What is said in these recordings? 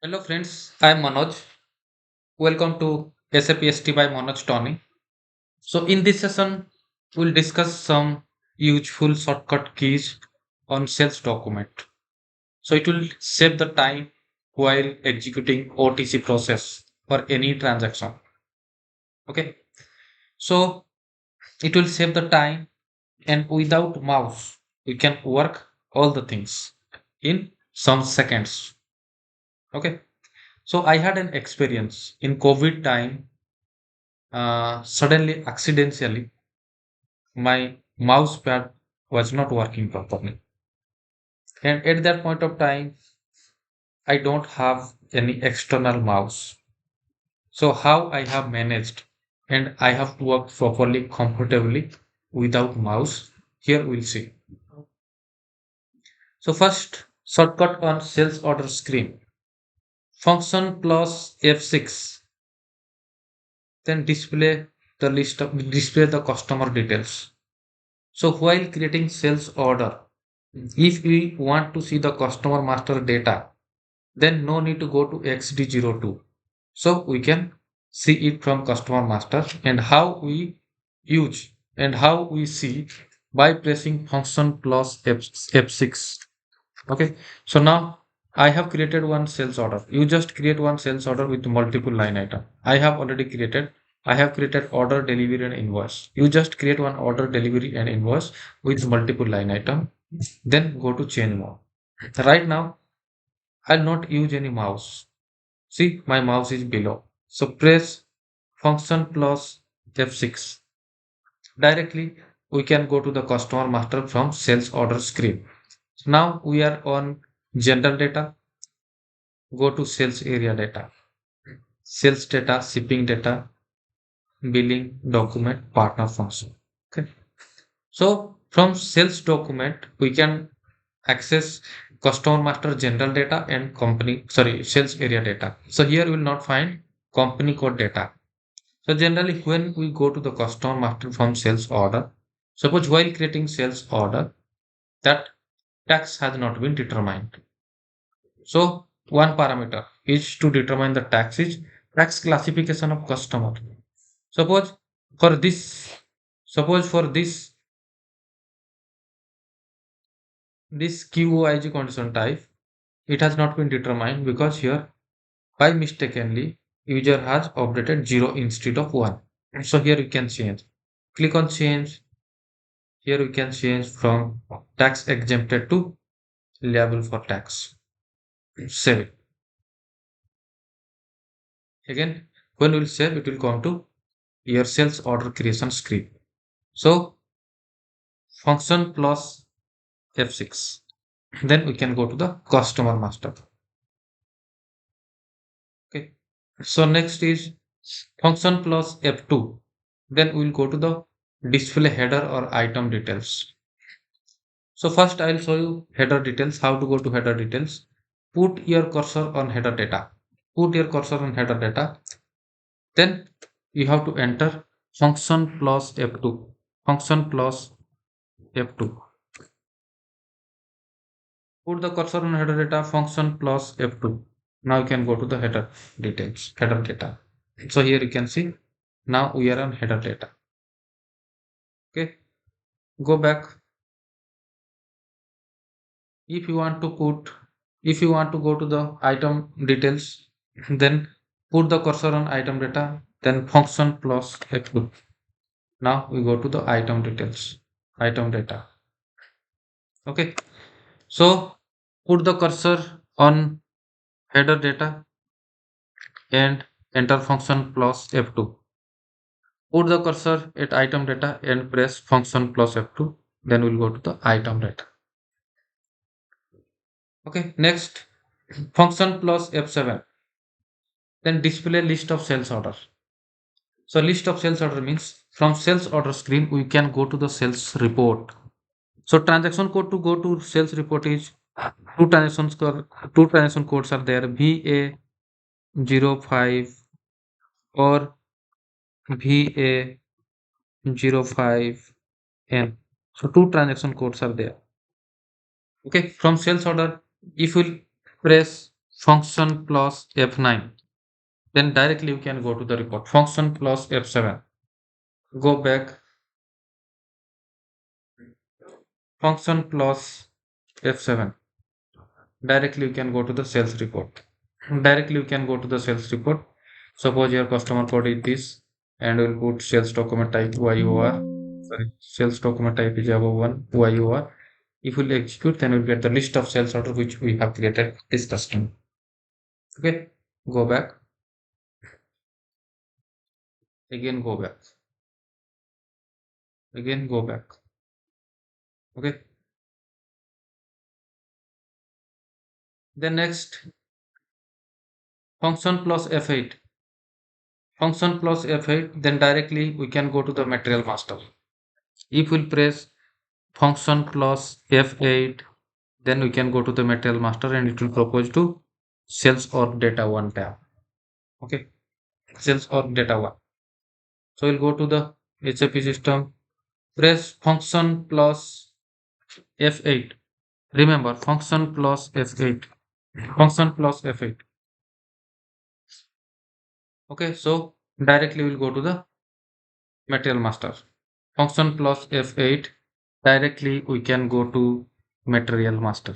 Hello friends, I am Manoj. Welcome to SAP by Manoj Tony. So in this session, we'll discuss some useful shortcut keys on sales document. So it will save the time while executing OTC process for any transaction. Okay. So it will save the time and without mouse, we can work all the things in some seconds. Okay. So I had an experience in COVID time. Suddenly, accidentally, my mouse pad was not working properly. And at that point of time, I don't have any external mouse. So, how I have managed and I have worked properly, comfortably without mouse, here we'll see. So, first, shortcut on sales order screen. Function plus F6, then display the customer details. So while creating sales order, if we want to see the customer master data, then no need to go to XD02. So we can see it from customer master and how we use and how we see by pressing function plus F6. Okay. So now I have created one sales order. You just create one sales order with multiple line item. I have already created. I have created order, delivery, and invoice. You just create one order, delivery, and invoice with multiple line item. Then go to change mode. Right now, I'll not use any mouse. See, my mouse is below. So press function plus F6. Directly, we can go to the customer master from sales order screen. So now we are on general data. Go to sales area data, sales data, shipping data, billing, document, partner function. Okay. So from sales document, we can access customer master general data and sales area data. So here we will not find company code data. So generally when we go to the customer master from sales order, suppose while creating sales order, that tax has not been determined. So one parameter is to determine the tax is tax classification of customer. Suppose for this, suppose for this QOIG condition type, it has not been determined because here by mistakenly user has updated 0 instead of 1. So here you can change. Click on change. Here we can change from tax exempted to liable for tax. Save it. Again, when we'll save, it will come to your sales order creation script. So function plus F6. Then we can go to the customer master. Okay. So next is function plus F2. Then we'll go to the display header or item details. So first I'll show you header details, how to go to header details. Put your cursor on header data. Put your cursor on header data. Then you have to enter function plus F2. Function plus F2. Put the cursor on header data function plus F2. Now you can go to the header details, header data. So here you can see now we are on header data. Okay, go back. If you want to put, if you want to go to the item details, then put the cursor on item data, then function plus F2. Now we go to the item details, item data. Okay, so put the cursor on header data and enter function plus F2. Put the cursor at item data and press function plus F2. Then we'll go to the item data. Okay, next function plus F7. Then display list of sales order. So list of sales order means from sales order screen we can go to the sales report. So transaction code to go to sales report is two transactions two transaction codes are there, VA05 or VA05N. So two transaction codes are there. Okay, from sales order, if we press function plus F9. Then directly you can go to the report. Function plus F7. Go back. Function plus F7. Directly you can go to the sales report. Directly you can go to the sales report. Suppose your customer code is this, and we'll put sales document type YOR. Sorry, sales document type is above one YOR. If we'll execute, then we'll get the list of sales order which we have created this customer. Okay, go back. Again go back. Again go back. Okay. Then next, function plus F8. Function plus F8, then directly we can go to the material master. If we'll press function plus F8, then we can go to the material master and it will propose to sales or data one tab. Okay, sales or data one. So we'll go to the SAP system, press function plus F8. Remember, function plus F8. Function plus F8. Okay, so directly we'll go to the material master. Function plus F8. Directly we can go to material master.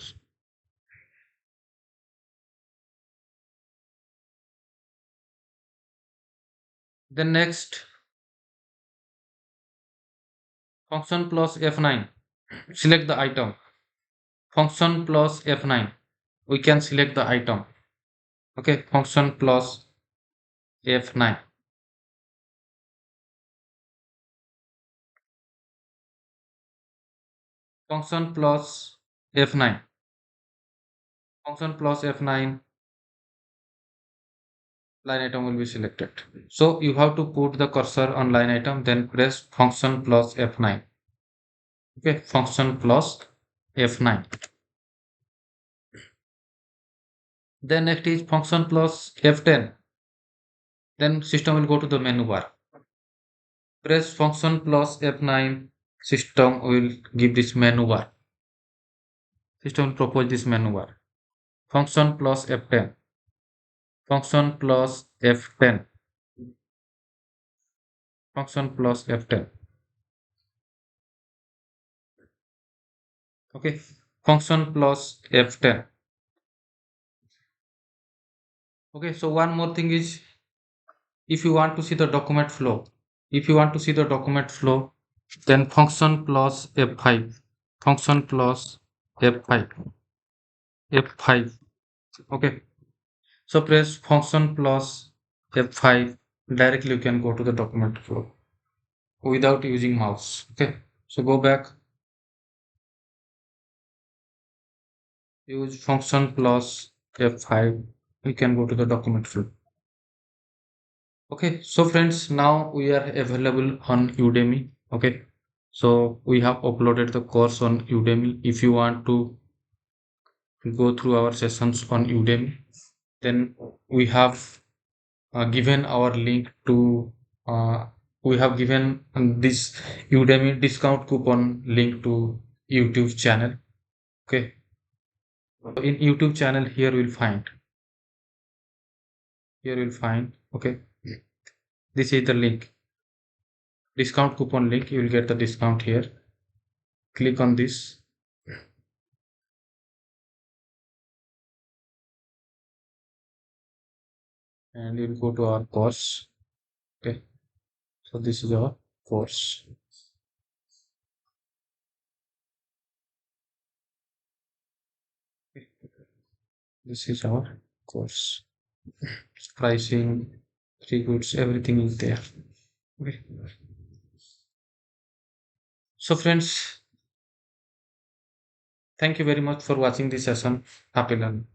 Then next, function plus F9. Select the item. Function plus F9. We can select the item. Okay, function plus F9. Function plus F9. Function plus F9. Line item will be selected. So you have to put the cursor on line item, then press function plus F9. Okay, function plus F9. Then next is function plus F10. Then system will go to the menu bar. Press function plus F9. System will give this menu bar. System will propose this menu bar. Function plus F10. Function plus F10. Function plus F10. Okay. Function plus F10. Okay. So one more thing is, if you want to see the document flow, then function plus F5. Function plus F5. F5. Okay. So press function plus F5. Directly you can go to the document flow without using mouse. Okay. So go back. Use function plus F5. We can go to the document flow. Okay. So friends, now we are available on Udemy. Okay. So we have uploaded the course on Udemy. If you want to go through our sessions on Udemy, then we have given our link to we have given this Udemy discount coupon link to YouTube channel. Okay, in YouTube channel, here you'll find, okay, this is the link, discount coupon link. You will get the discount here. Click on this. And you'll go to our course. Okay, so this is our course. Okay. This is our course. Pricing, free goods, everything is there. Okay. So friends, thank you very much for watching this session. Happy learning.